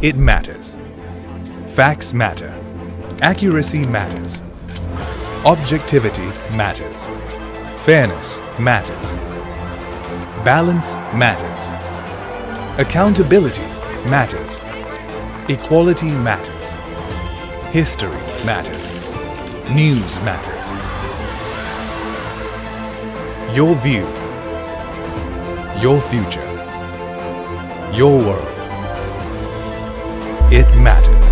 It matters. Facts matter. Accuracy matters. Objectivity matters. Fairness matters. Balance matters. Accountability matters. Equality matters. History matters. News matters. Your view. Your future. Your world. It matters.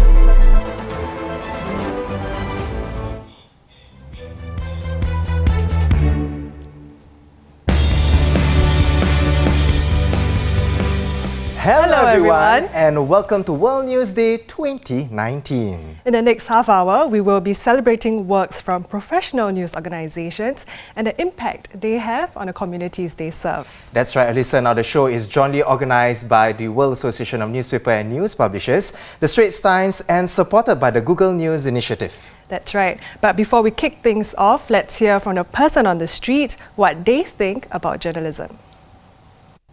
Hello everyone, and welcome to World News Day 2019. In the next half hour, we will be celebrating works from professional news organizations and the impact they have on the communities they serve. That's right, Alyssa. Now the show is jointly organized by the World Association of Newspaper and News Publishers, the Straits Times, and supported by the Google News Initiative. That's right. But before we kick things off, let's hear from the person on the street what they think about journalism.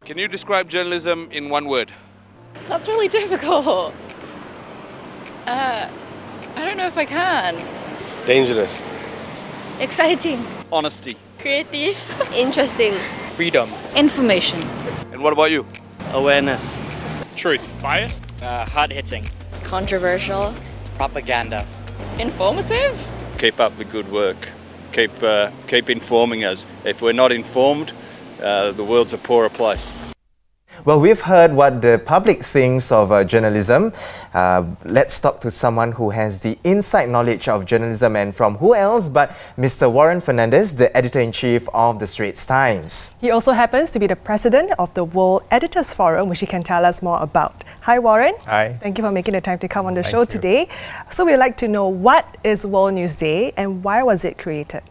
Can you describe journalism in one word? That's really difficult. I don't know if I can. Dangerous. Exciting. Honesty. Creative. Interesting. Freedom. Information. And what about you? Awareness. Truth. Biased. Hard-hitting. Controversial. Propaganda. Informative. Keep up the good work. Keep informing us. If we're not informed, the world's a poorer place. Well, we've heard what the public thinks of journalism. Let's talk to someone who has the inside knowledge of journalism, and from who else but Mr. Warren Fernandez, the Editor-in-Chief of the Straits Times. He also happens to be the president of the World Editors Forum, which he can tell us more about. Hi, Warren. Hi. Thank you for making the time to come on the Thank show you. today. So we'd like to know, what is World News Day and why was it created?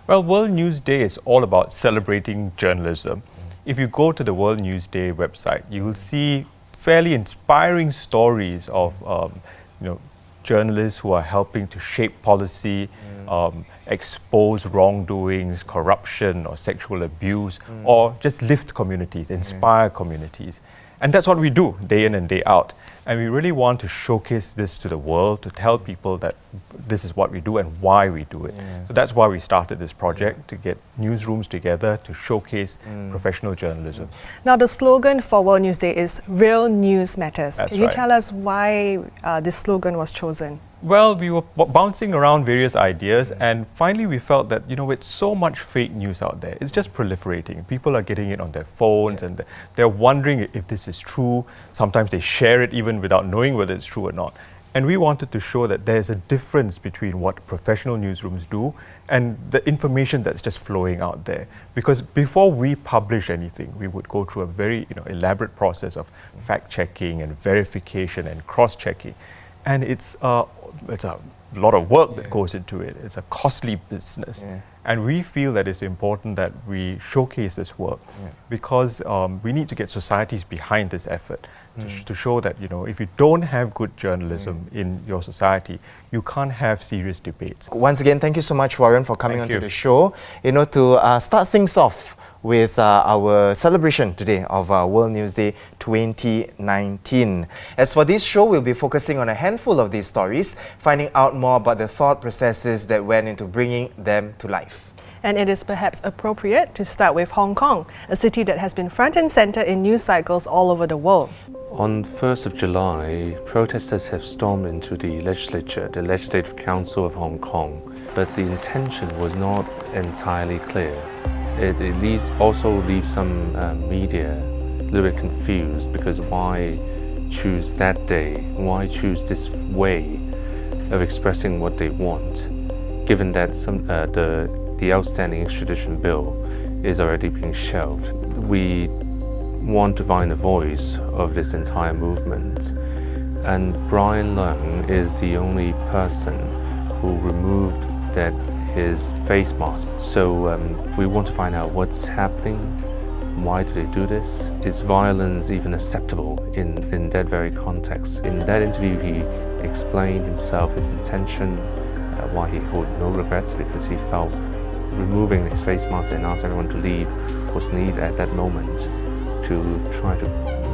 Well, World News Day is all about celebrating journalism. If you go to the World News Day website, you will see fairly inspiring stories of journalists who are helping to shape policy, expose wrongdoings, corruption or sexual abuse, or just lift communities, inspire communities. And that's what we do day in and day out. And we really want to showcase this to the world, to tell people that this is what we do and why we do it. So that's why we started this project, to get newsrooms together to showcase professional journalism. Now, the slogan for World News Day is Real News Matters. That's Can you right. tell us why this slogan was chosen? Well, we were bouncing around various ideas, and finally we felt that, with so much fake news out there, it's just proliferating. People are getting it on their phones and they're wondering if this is true. Sometimes they share it even without knowing whether it's true or not. And we wanted to show that there's a difference between what professional newsrooms do and the information that's just flowing out there. Because before we publish anything, we would go through a very elaborate process of fact-checking and verification and cross-checking. And it's a lot of work that goes into it. It's a costly business. And we feel that it's important that we showcase this work because we need to get societies behind this effort to show that, if you don't have good journalism in your society, you can't have serious debates. Once again, thank you so much, Warren, for coming Thank onto you. the show. To start things off with our celebration today of World News Day 2019. As for this show, we'll be focusing on a handful of these stories, finding out more about the thought processes that went into bringing them to life. And it is perhaps appropriate to start with Hong Kong, a city that has been front and center in news cycles all over the world. On 1st of July, protesters have stormed into the legislature, the Legislative Council of Hong Kong, but the intention was not entirely clear. It also leaves some media a little bit confused, because why choose that day? Why choose this way of expressing what they want, given that the outstanding extradition bill is already being shelved? We want to find a voice of this entire movement, and Brian Leung is the only person who removed his face mask. So we want to find out what's happening. Why do they do this? Is violence even acceptable in that very context? In that interview, he explained himself, his intention, why he had no regrets, because he felt removing his face mask and ask everyone to leave was needed at that moment to try to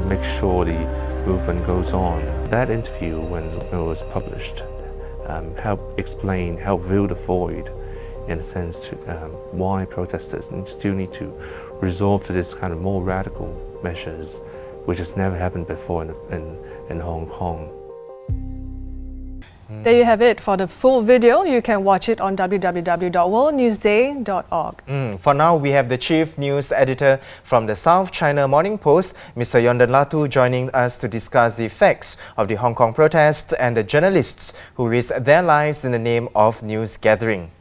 make sure the movement goes on. That interview, when it was published, helped explain, helped fill the void, in a sense, to why protesters still need to resort to this kind of more radical measures, which has never happened before in Hong Kong. There you have it. For the full video, you can watch it on www.worldnewsday.org. For now, we have the chief news editor from the South China Morning Post, Mr. Yondan Latu, joining us to discuss the effects of the Hong Kong protests and the journalists who risked their lives in the name of news gathering.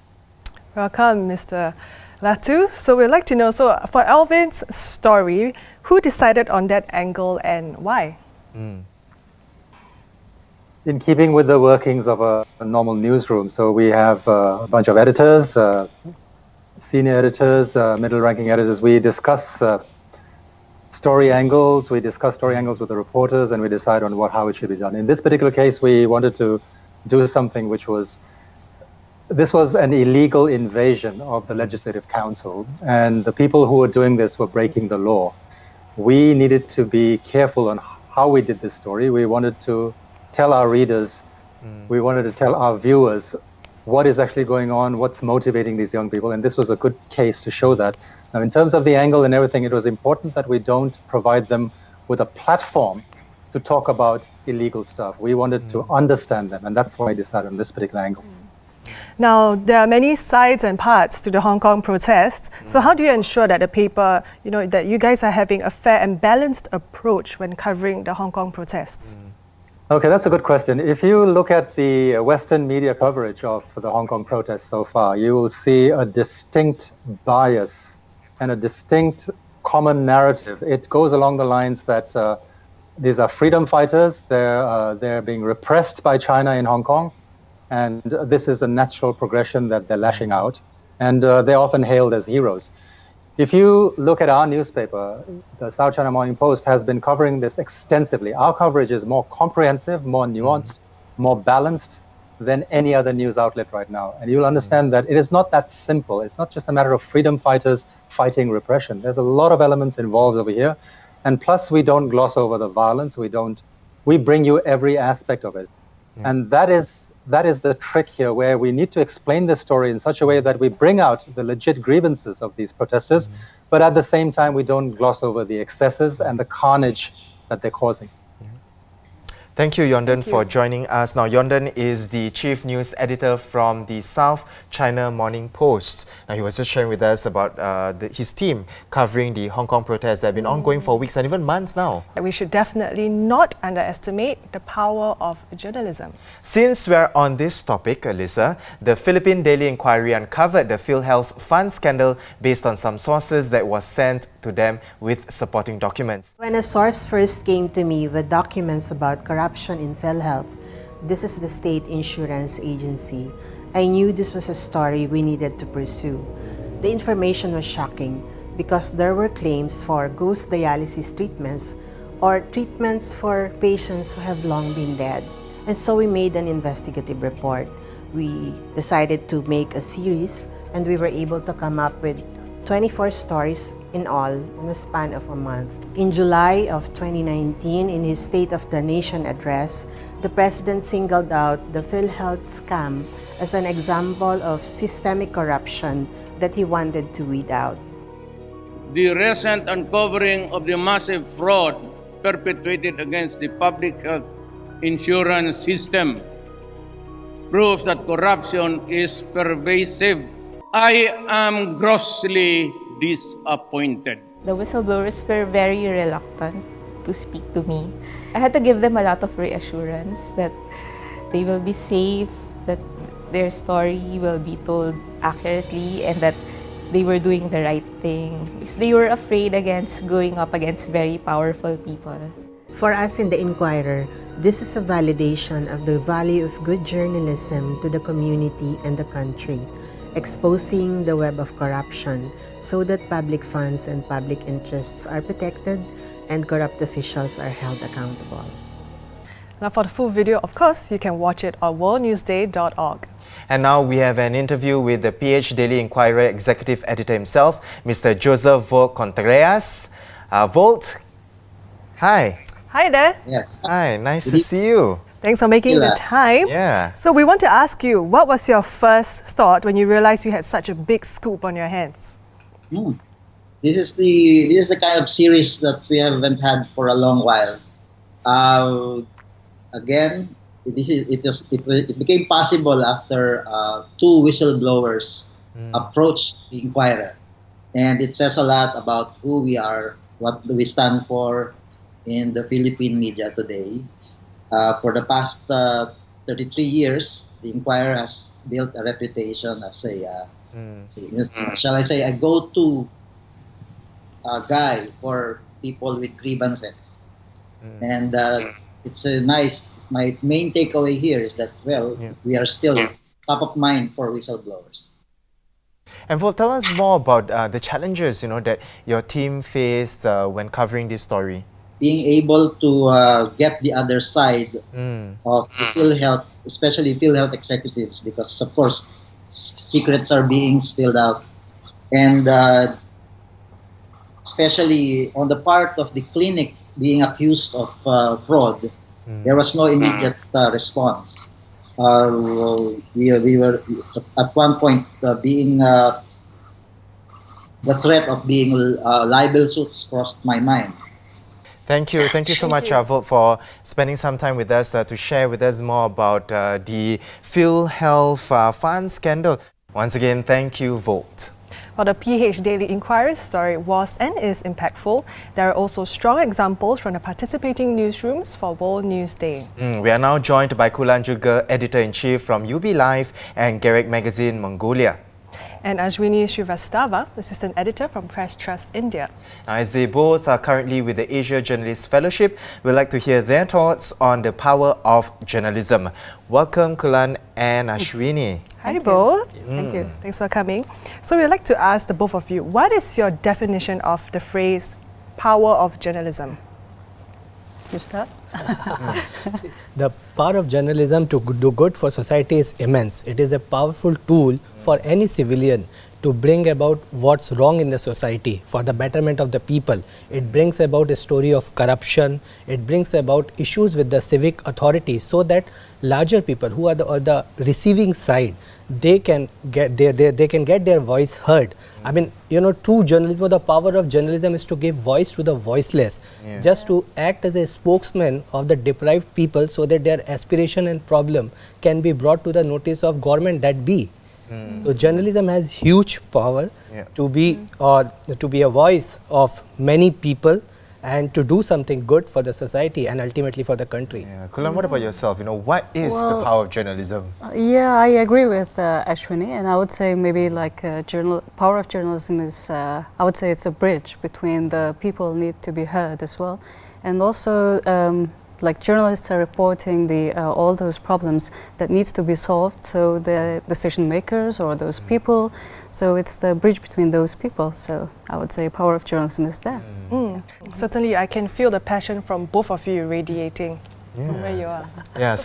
Welcome, Mr. Latu. So we'd like to know, so for Alvin's story, who decided on that angle and why? In keeping with the workings of a normal newsroom, so we have a bunch of editors, senior editors, middle-ranking editors. We discuss story angles. We discuss story angles with the reporters, and we decide on how it should be done. In this particular case, we wanted to do something which was. This was an illegal invasion of the Legislative Council, and the people who were doing this were breaking the law. We needed to be careful on how we did this story. We wanted to tell our readers, we wanted to tell our viewers what is actually going on, what's motivating these young people, and this was a good case to show that. Now, in terms of the angle and everything, it was important that we don't provide them with a platform to talk about illegal stuff. We wanted to understand them, and that's why I decided on this particular angle. Now, there are many sides and parts to the Hong Kong protests. So how do you ensure that the paper, that you guys are having a fair and balanced approach when covering the Hong Kong protests? Okay, that's a good question. If you look at the Western media coverage of the Hong Kong protests so far, you will see a distinct bias and a distinct common narrative. It goes along the lines that these are freedom fighters. They're being repressed by China in Hong Kong. And this is a natural progression that they're lashing out. And they're often hailed as heroes. If you look at our newspaper, the South China Morning Post has been covering this extensively. Our coverage is more comprehensive, more nuanced, more balanced than any other news outlet right now. And you'll understand that it is not that simple. It's not just a matter of freedom fighters fighting repression. There's a lot of elements involved over here. And plus, we don't gloss over the violence. We bring you every aspect of it. And that is the trick here, where we need to explain this story in such a way that we bring out the legit grievances of these protesters, but at the same time, we don't gloss over the excesses and the carnage that they're causing. Thank you, Yondan, for joining us. Now, Yondan is the chief news editor from the South China Morning Post. Now, he was just sharing with us about his team covering the Hong Kong protests that have been ongoing for weeks and even months now. We should definitely not underestimate the power of journalism. Since we're on this topic, Alyssa, the Philippine Daily Inquiry uncovered the PhilHealth Fund scandal based on some sources that was sent to them with supporting documents. When a source first came to me with documents about corruption in PhilHealth, this is the state insurance agency, I knew this was a story we needed to pursue. The information was shocking because there were claims for ghost dialysis treatments or treatments for patients who have long been dead. And so we made an investigative report. We decided to make a series, and we were able to come up with 24 stories in all in the span of a month. In July of 2019, in his State of the Nation address, the President singled out the PhilHealth scam as an example of systemic corruption that he wanted to weed out. The recent uncovering of the massive fraud perpetrated against the public health insurance system proves that corruption is pervasive. I am grossly disappointed. The whistleblowers were very reluctant to speak to me. I had to give them a lot of reassurance that they will be safe, that their story will be told accurately, and that they were doing the right thing. Because they were afraid against going up against very powerful people. For us in the Inquirer, this is a validation of the value of good journalism to the community and the country, exposing the web of corruption so that public funds and public interests are protected and corrupt officials are held accountable. Now, for the full video, of course, you can watch it on worldnewsday.org. And now we have an interview with the PH Daily Inquirer executive editor himself, Mr. Joseph Volt Contreras. Volt, Hi. Hi there. Yes. Hi, nice to see you. Thanks for making the time. Yeah. So we want to ask you, what was your first thought when you realized you had such a big scoop on your hands? This is the kind of series that we haven't had for a long while. Again, it became possible after two whistleblowers approached the Inquirer, and it says a lot about who we are, what do we stand for in the Philippine media today. For the past 33 years, the Inquirer has built a reputation as shall I say, a go-to guy for people with grievances. And it's a nice. My main takeaway here is that we are still top of mind for whistleblowers. And Volt, tell us more about the challenges that your team faced when covering this story. Being able to get the other side of the PhilHealth, especially PhilHealth executives, because of course secrets are being spilled out, and especially on the part of the clinic being accused of fraud, there was no immediate response. We were at one point being the threat of being libel suits crossed my mind. Thank you so much, Volt, for spending some time with us to share with us more about the PhilHealth fund scandal. Once again, thank you, Volt. Well, the PH Daily Inquiry's story was and is impactful. There are also strong examples from the participating newsrooms for World News Day. We are now joined by Kulan Juga, Editor-in-Chief from UB Live and Gerek Magazine Mongolia. And Ashwini Srivastava, Assistant Editor from Press Trust India. As they both are currently with the Asia Journalist Fellowship, we'd like to hear their thoughts on the power of journalism. Welcome, Kulan and Ashwini. Hi both. Thank you. Thanks for coming. So we'd like to ask the both of you, what is your definition of the phrase power of journalism? You start? The power of journalism to do good for society is immense. It is a powerful tool for any civilian to bring about what's wrong in the society for the betterment of the people. It brings about a story of corruption. It brings about issues with the civic authority so that larger people who are the receiving side, they can get their voice heard. I mean, true journalism, the power of journalism is to give voice to the voiceless, just to act as a spokesman of the deprived people so that their aspiration and problem can be brought to the notice of government that be. So journalism has huge power to be a voice of many people and to do something good for the society and ultimately for the country. Kulan, what about yourself? What is the power of journalism? I agree with Ashwini, and I would say maybe like power of journalism is, I would say it's a bridge between the people need to be heard as well, and also like journalists are reporting all those problems that needs to be solved, so the decision makers or those people, so it's the bridge between those people. So I would say power of journalism is there. Certainly, I can feel the passion from both of you radiating from where you are.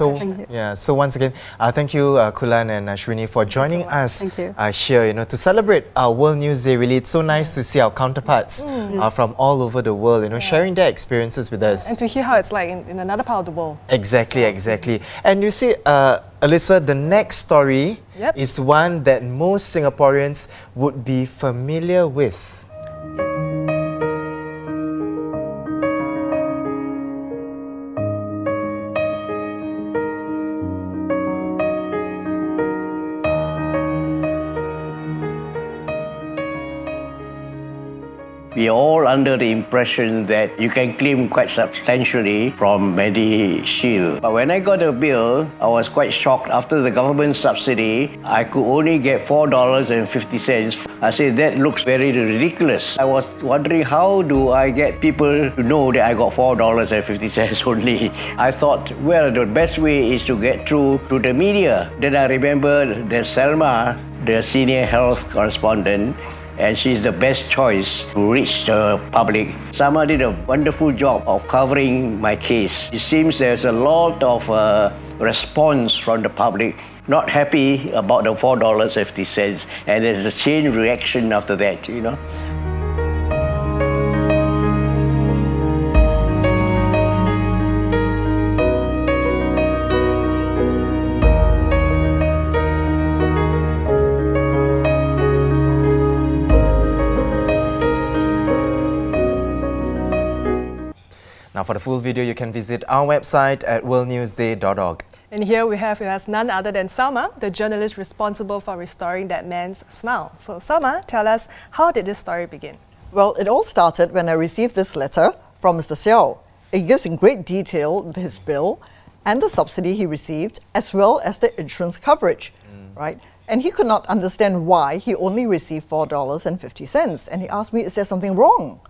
So once again, thank you, Kulan and Ashwini, for joining us here, to celebrate our World News Day. Really, it's so nice to see our counterparts from all over the world, sharing their experiences with us. And to hear how it's like in another part of the world. Exactly. And you see, Alyssa, the next story is one that most Singaporeans would be familiar with. We are all under the impression that you can claim quite substantially from MediShield. But when I got a bill, I was quite shocked. After the government subsidy, I could only get $4.50. I said, that looks very ridiculous. I was wondering, how do I get people to know that I got $4.50 only? I thought, well, the best way is to get through to the media. Then I remembered that Selma, the senior health correspondent, and she's the best choice to reach the public. Sama did a wonderful job of covering my case. It seems there's a lot of response from the public, not happy about the $4.50, and there's a chain reaction after that, For the full video, you can visit our website at worldnewsday.org. And here we have with us none other than Salma, the journalist responsible for restoring that man's smile. So Salma, tell us, how did this story begin? Well, it all started when I received this letter from Mr. Xiao. It gives in great detail his bill and the subsidy he received, as well as the insurance coverage, right? And he could not understand why he only received $4.50. And he asked me, is there something wrong?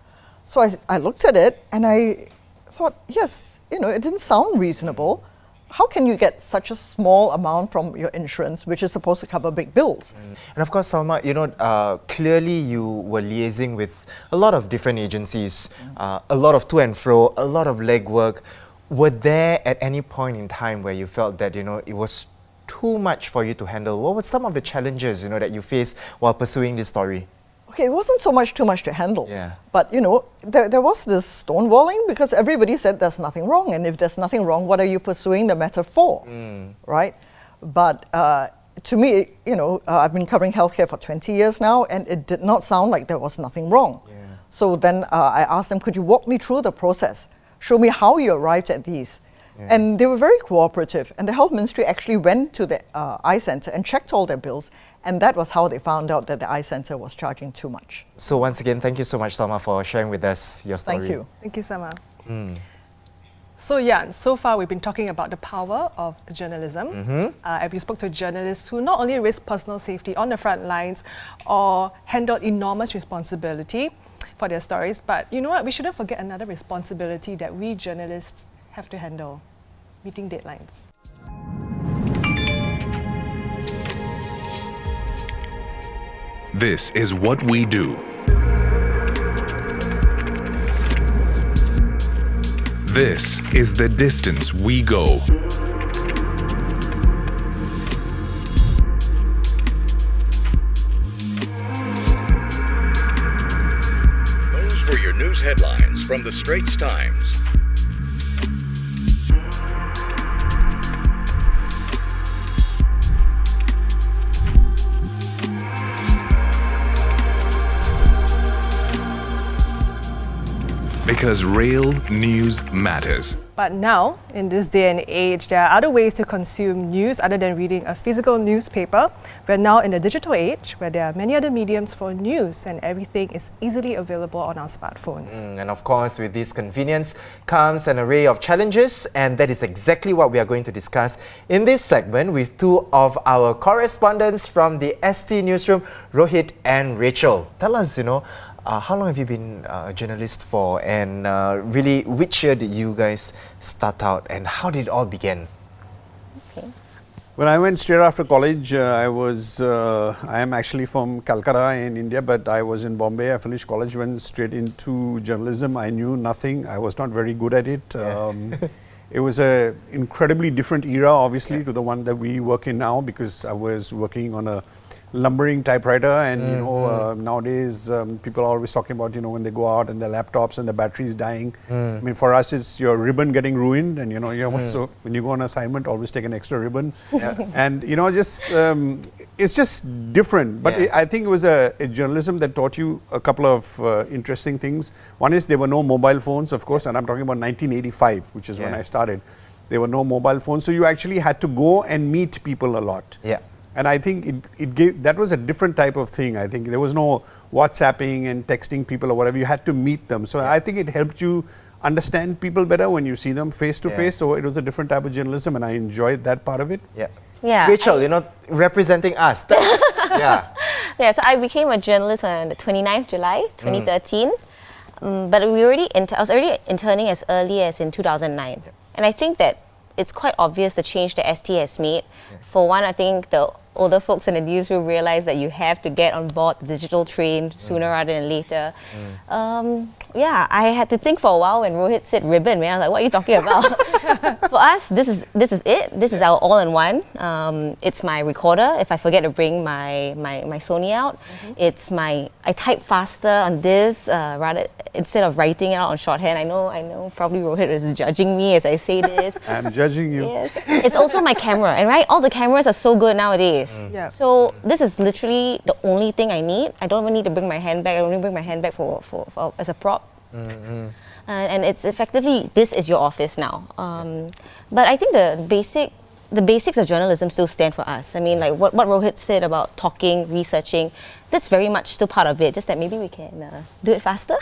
So I looked at it and I thought, yes, it didn't sound reasonable. How can you get such a small amount from your insurance, which is supposed to cover big bills? And of course, Salma, clearly you were liaising with a lot of different agencies, a lot of to and fro, a lot of legwork. Were there at any point in time where you felt that, it was too much for you to handle? What were some of the challenges, that you faced while pursuing this story? Okay, it wasn't so much too much to handle. Yeah. But, there was this stonewalling because everybody said there's nothing wrong. And if there's nothing wrong, what are you pursuing the matter for? Right? But to me, I've been covering healthcare for 20 years now, and it did not sound like there was nothing wrong. Yeah. So then I asked them, could you walk me through the process? Show me how you arrived at these. Yeah. And they were very cooperative. And the Health Ministry actually went to the eye center and checked all their bills. And that was how they found out that the eye center was charging too much. So once again, thank you so much, Salma, for sharing with us your story. Thank you. Thank you, Salma. So Jan, so far we've been talking about the power of journalism. And we spoke to journalists who not only risk personal safety on the front lines or handled enormous responsibility for their stories, but you know what? We shouldn't forget another responsibility that we journalists have to handle: meeting deadlines. This is what we do. This is the distance we go. Those were your news headlines from the Straits Times. Because real news matters. But now, in this day and age, there are other ways to consume news other than reading a physical newspaper. We're now in the digital age where there are many other mediums for news and everything is easily available on our smartphones. And of course, with this convenience comes an array of challenges, and that is exactly what we are going to discuss in this segment with two of our correspondents from the ST Newsroom, Rohit and Rachel. Tell us, how long have you been a journalist for, and really, which year did you guys start out, and how did it all begin? When I went straight after college, I am actually from Calcutta in India, but I was in Bombay. I finished college, went straight into journalism. I knew nothing. I was not very good at it. It was an incredibly different era, obviously, to the one that we work in now, because I was working on a lumbering typewriter, and nowadays people are always talking about when they go out and their laptops and the batteries dying. I mean, for us it's your ribbon getting ruined, and so when you go on assignment, always take an extra ribbon. And it's just different. But I think it was a journalism that taught you a couple of interesting things. One is there were no mobile phones, of course, and I'm talking about 1985, which is when I started. There were no mobile phones, so you actually had to go and meet people a lot. And I think that was a different type of thing. I think there was no WhatsApping and texting people or whatever. You had to meet them. So I think it helped you understand people better when you see them face to face. So it was a different type of journalism, and I enjoyed that part of it. Rachel, representing us. So I became a journalist on the 29th July 2013. But I was already interning as early as in 2009. And I think that it's quite obvious the change that ST has made. For one, I think the older folks in the newsroom realize that you have to get on board the digital train sooner rather than later. I had to think for a while when Rohit said ribbon, man. I was like, what are you talking about? For us, this is it. This is our all-in-one. It's my recorder. If I forget to bring my Sony out, I type faster on this rather instead of writing it out on shorthand. I know. Probably Rohit is judging me as I say this. I'm judging you. Yes. It's also my camera, and all the cameras are so good nowadays. So this is literally the only thing I need. I don't even need to bring my handbag. I only bring my handbag for as a prop. and it's effectively, this is your office now. But I think the basics of journalism still stand for us. I mean, like what Rohit said about talking, researching, that's very much still part of it, just that maybe we can do it faster.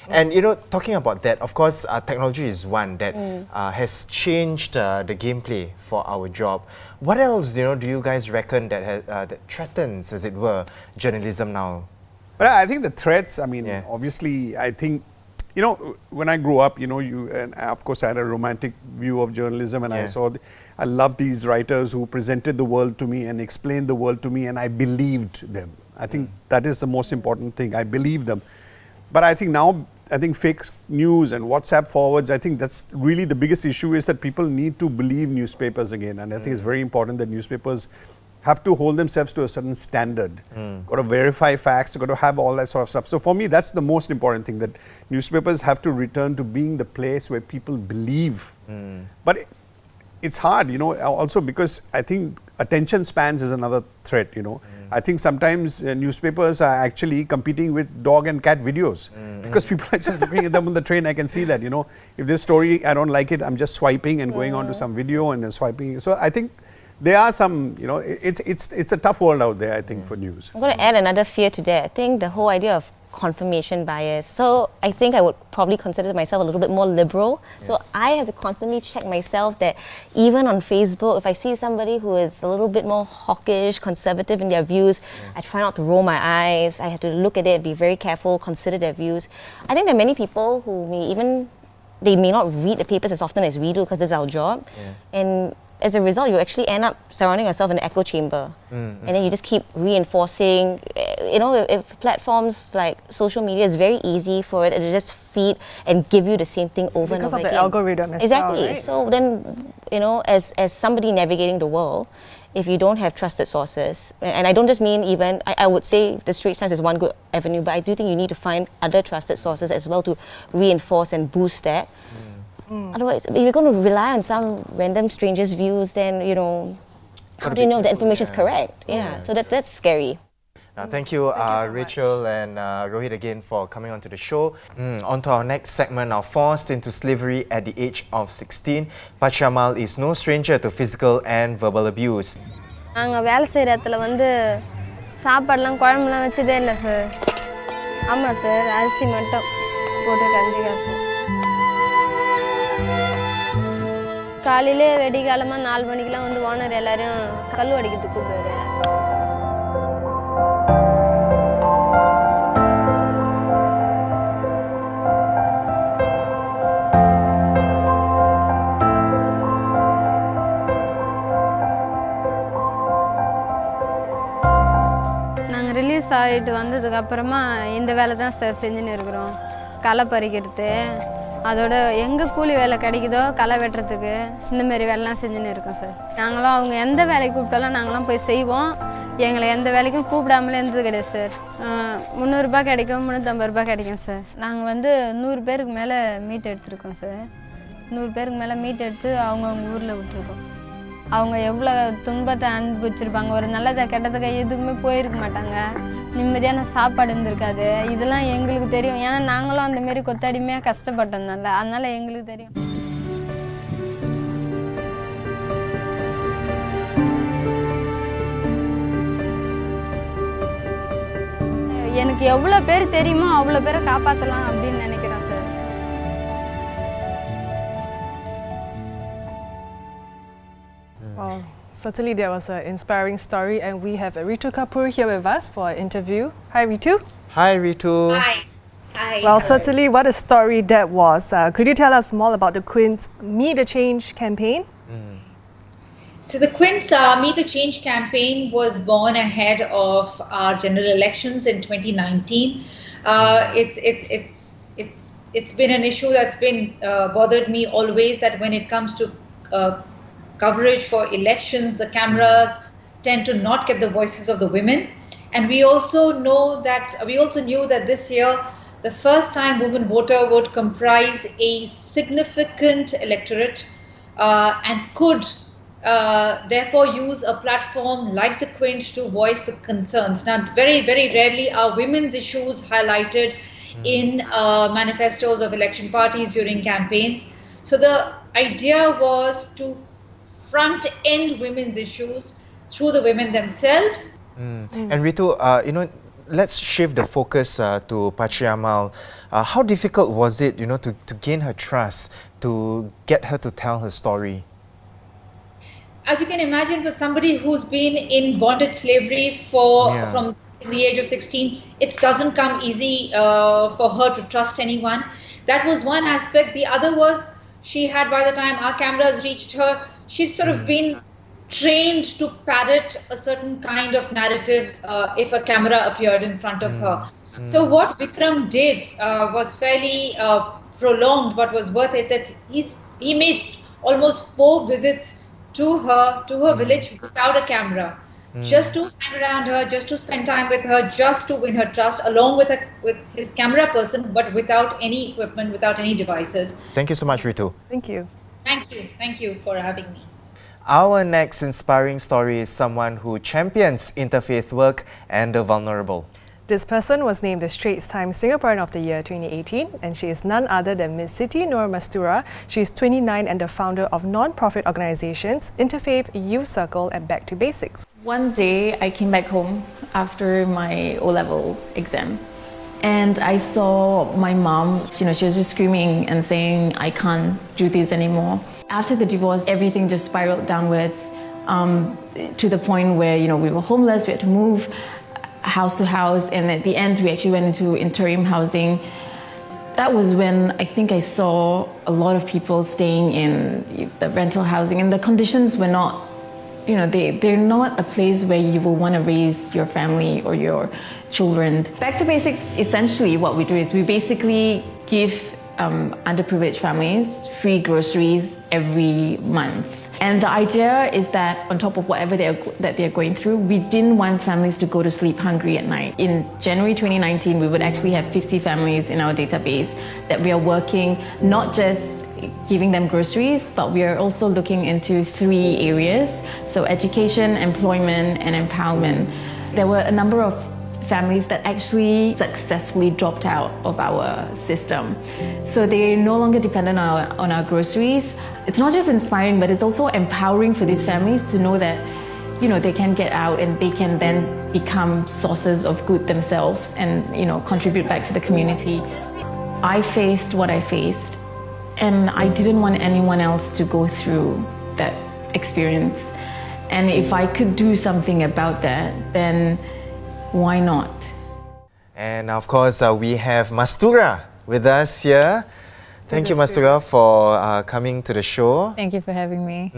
And you know, talking about that, of course, technology is one that has changed the gameplay for our job. What else, you know, do you guys reckon that that threatens, as it were, journalism now? Well, I think the threats, I mean, obviously, I think, you know, when I grew up, you know, and of course I had a romantic view of journalism, and I loved these writers who presented the world to me and explained the world to me, and I believed them. I think that is the most important thing. I believe them. But I think now, fake news and WhatsApp forwards, I think that's really the biggest issue, is that people need to believe newspapers again. And I think it's very important that newspapers have to hold themselves to a certain standard. Got to verify facts, got to have all that sort of stuff. So for me, that's the most important thing, that newspapers have to return to being the place where people believe. But it's hard, you know, also because I think attention spans is another threat, you know. I think sometimes newspapers are actually competing with dog and cat videos because people are just looking at them on the train. I can see that, you know, if this story, I don't like it, I'm just swiping and going on to some video and then swiping. So I think there are some, you know, it's a tough world out there, I think, for news. I'm going to add another fear to that. I think the whole idea of confirmation bias. So I think I would probably consider myself a little bit more liberal. So I have to constantly check myself that even on Facebook, if I see somebody who is a little bit more hawkish, conservative in their views, I try not to roll my eyes. I have to look at it, be very careful, consider their views. I think there are many people who they may not read the papers as often as we do because this is our job. And as a result, you actually end up surrounding yourself in an echo chamber. And then you just keep reinforcing. You know, if platforms like social media, is very easy for it to just feed and give you the same thing over and over again. Because of the algorithm as exactly. well, right? So then, you know, as somebody navigating the world, if you don't have trusted sources, and I don't just mean even, I would say the Straits Times is one good avenue, but I do think you need to find other trusted sources as well to reinforce and boost that. Otherwise, if you're going to rely on some random stranger's views, then, you know, how do you know the information is correct? So that's scary. Thank you, Rachel and Rohit, again for coming on to the show. On to our next segment. Now, forced into slavery at the age of 16, Pachamal is no stranger to physical and verbal abuse. நாங்கள் வேலை செய்கிற இடத்துல வந்து சாப்பாடுலாம் குழம்புலாம் வச்சதே இல்லை sir. ஆமாம் சார், அரிசி மட்டும் போட்டு கஞ்சி காசு. காலையிலே வெடிகாலமாக 4 மணிக்கெலாம் வந்து ஓனர் எல்லாரையும் கல் அடிக்கிறதுக்கு கூப்பிடுவாரு. நாங்கள் ரிலீஸ் ஆகிட்டு வந்ததுக்கப்புறமா இந்த வேலை தான் சார் செஞ்சுன்னு இருக்கிறோம். களை பறிக்கிறது, அதோட எங்கே கூலி வேலை கிடைக்குதோ களை வெட்டுறதுக்கு, இந்தமாரி வேலைலாம் செஞ்சுன்னு இருக்கோம் சார். நாங்களும் அவங்க எந்த வேலைக்கு கூப்பிட்டாலும் நாங்களாம் போய் செய்வோம். எங்களை எந்த வேலைக்கும் கூப்பிடாமலே இருந்தது கிடையாது சார். 300 ரூபாய் கிடைக்கும், 350 ரூபாய் கிடைக்கும் சார். நாங்கள் வந்து 100 பேருக்கு மேலே மீட் எடுத்துருக்கோம் சார். 100 பேருக்கு மேலே மீட் எடுத்து அவங்கவுங்க ஊரில் விட்டுருக்கோம். அவங்க எவ்வளோ துன்பத்தை அனுபவிச்சிருப்பாங்க. ஒரு நல்லதை கெட்டதுக்கு எதுக்குமே போயிருக்க மாட்டாங்க. நிம்மதியான சாப்பாடு இருந்திருக்காது. இதெல்லாம் எங்களுக்கு தெரியும். ஏன்னா நாங்களும் அந்தமாரி கொத்தடிமையாக கஷ்டப்பட்டோம்னால, அதனால எங்களுக்கு தெரியும். எனக்கு எவ்வளோ பேர் தெரியுமோ அவ்வளோ பேரை காப்பாற்றலாம் அப்படின்னு நினைக்கிறேன் sir. Wow. Certainly that was an inspiring story, and we have Ritu Kapoor here with us for an interview. Hi Ritu. Hi Ritu. Hi. Hi. Well, certainly what a story that was. Could you tell us more about the Queen's Meet the Change campaign? So the Queen's Meet the Change campaign was born ahead of our general elections in 2019. It's been an issue that's been bothered me always, that when it comes to coverage for elections, the cameras tend to not get the voices of the women. And we also knew that this year, the first time women voter would comprise a significant electorate and could therefore use a platform like the Queen's to voice the concerns. Now, very, very rarely are women's issues highlighted in manifestos of election parties during campaigns. So the idea was to front end women's issues through the women themselves. And Ritu, let's shift the focus to Patri Amal. How difficult was it, to gain her trust, to get her to tell her story? As you can imagine, for somebody who's been in bondage slavery from the age of 16, it doesn't come easy for her to trust anyone. That was one aspect. The other was she had, by the time our cameras reached her, she's sort of been trained to parrot a certain kind of narrative if a camera appeared in front of her. So what Vikram did was fairly prolonged, but was worth it. That he made almost 4 visits to her village without a camera, just to hang around her, just to spend time with her, just to win her trust, along with his camera person, but without any equipment, without any devices. Thank you so much, Ritu. Thank you. Thank you for having me. Our next inspiring story is someone who champions interfaith work and the vulnerable. This person was named the Straits Times Singaporean of the Year 2018, and she is none other than Ms. Siti Noor Mastura. She is 29 and the founder of non-profit organizations Interfaith Youth Circle and Back to Basics. One day I came back home after my O-level exam, and I saw my mom, she was just screaming and saying, I can't do this anymore. After the divorce, everything just spiraled downwards to the point where, we were homeless, we had to move house to house, and at the end we actually went into interim housing. That was when I think I saw a lot of people staying in the rental housing, and the conditions were not, they're not a place where you will want to raise your family or your children. Back to Basics, essentially what we do is we basically give underprivileged families free groceries every month. And the idea is that on top of whatever they're going through, we didn't want families to go to sleep hungry at night. In January 2019, we would actually have 50 families in our database that we are working, not just giving them groceries, but we are also looking into 3 areas. So education, employment, and empowerment. There were a number of families that actually successfully dropped out of our system. So they're no longer dependent on our groceries. It's not just inspiring, but it's also empowering for these families to know that, they can get out and they can then become sources of good themselves and, contribute back to the community. I faced what I faced, and I didn't want anyone else to go through that experience. And if I could do something about that, then why not? And of course, we have Mastura with us here. Thank you, Mastura, for coming to the show. Thank you for having me.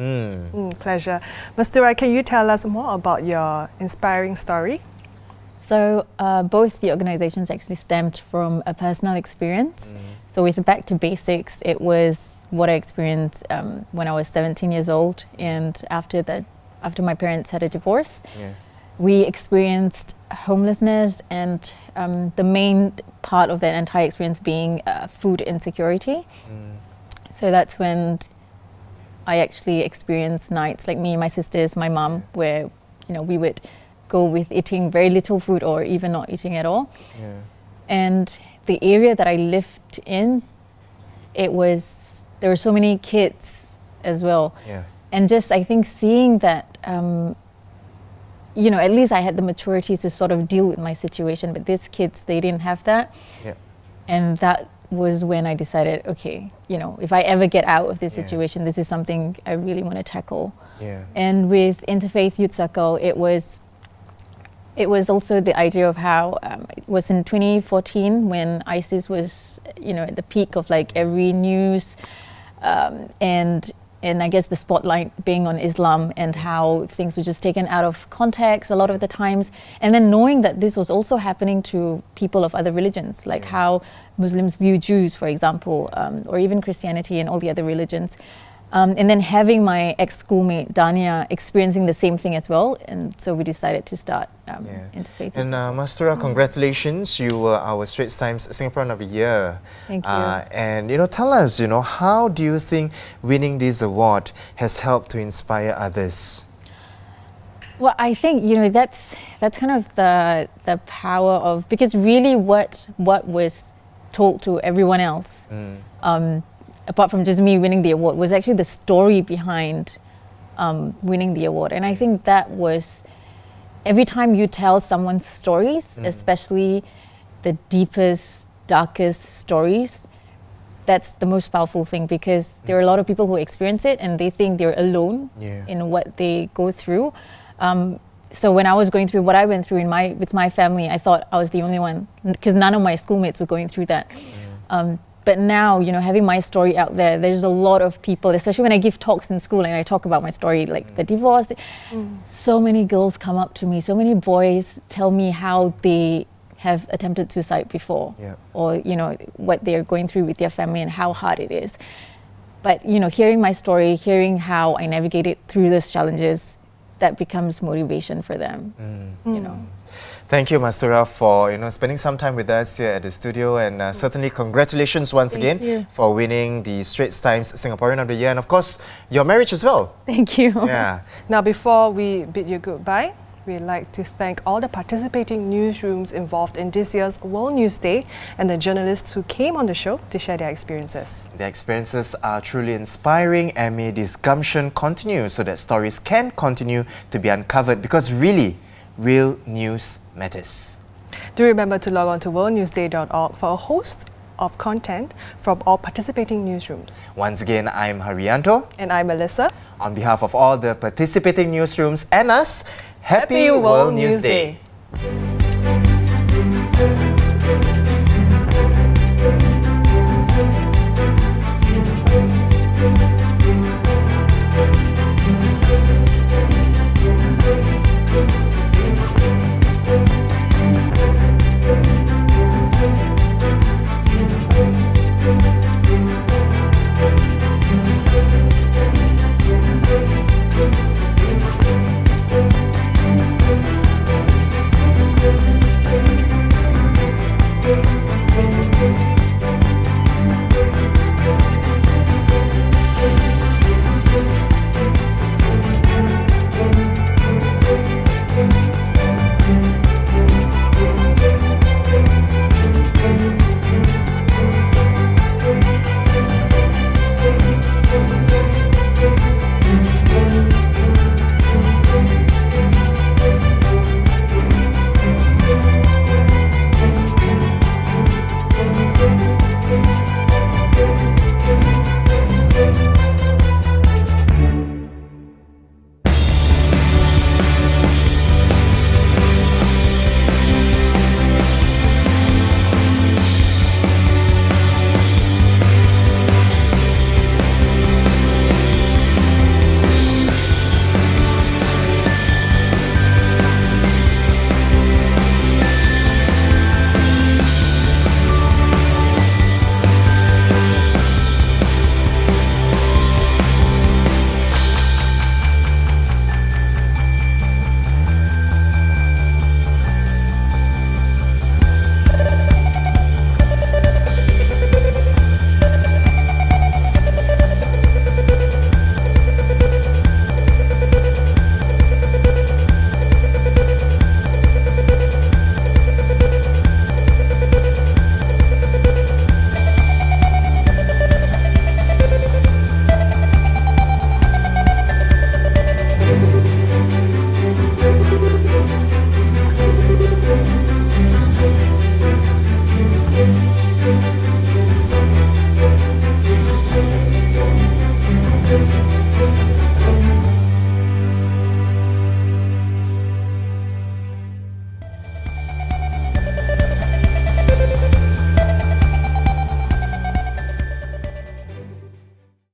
Pleasure. Mastura, can you tell us more about your inspiring story? So both the organizations actually stemmed from a personal experience. So with Back to Basics, it was what I experienced when I was 17 years old, and after my parents had a divorce. We experienced homelessness, and the main part of that entire experience being food insecurity. So that's when I actually experienced nights, like me, my sisters, my mum, where we would go with eating very little food or even not eating at all. And the area that I lived in, there were so many kids as well. And just I think seeing that at least I had the maturity to sort of deal with my situation, but these kids, they didn't have that. And that was when I decided, okay, if I ever get out of this situation, this is something I really want to tackle. And with Interfaith Youth Circle, it was also the idea of how it was in 2014 when ISIS was, at the peak of like every news, and I guess the spotlight being on Islam and how things were just taken out of context a lot of the times. And then knowing that this was also happening to people of other religions, like how Muslims view Jews, for example, or even Christianity and all the other religions. And then having my ex-schoolmate Dania experiencing the same thing as well, and so we decided to start Interfaith. And Mastura, congratulations! You were our Straits Times Singaporean of the Year. Thank you. And tell us, how do you think winning this award has helped to inspire others? Well, I think that's kind of the power of, because really what was told to everyone else, apart from just me winning the award, was actually the story behind winning the award. And I think that was, every time you tell someone's stories, especially the deepest, darkest stories, that's the most powerful thing, because there are a lot of people who experience it and they think they're alone in what they go through. So when I was going through what I went through with my family, I thought I was the only one, because none of my schoolmates were going through that. But now, you know, having my story out there, there's a lot of people, especially when I give talks in school and I talk about my story, like the divorce. So many girls come up to me, so many boys tell me how they have attempted suicide before, or, you know, what they're going through with their family and how hard it is. But, you know, hearing my story, hearing how I navigated through those challenges, that becomes motivation for them, you know. Thank you, Mastura, for spending some time with us here at the studio, and certainly congratulations once again for winning the Straits Times Singaporean of the Year, and of course your marriage as well. Thank you. Yeah. Now, before we bid you goodbye, we'd like to thank all the participating newsrooms involved in this year's World News Day and the journalists who came on the show to share their experiences. Their experiences are truly inspiring, and may this gumption continue so that stories can continue to be uncovered, because really, real news matters. Do remember to log on to worldnewsday.org for a host of content from all participating newsrooms. Once again, I'm Haryanto. And I'm Melissa. On behalf of all the participating newsrooms and us, Happy World News Day.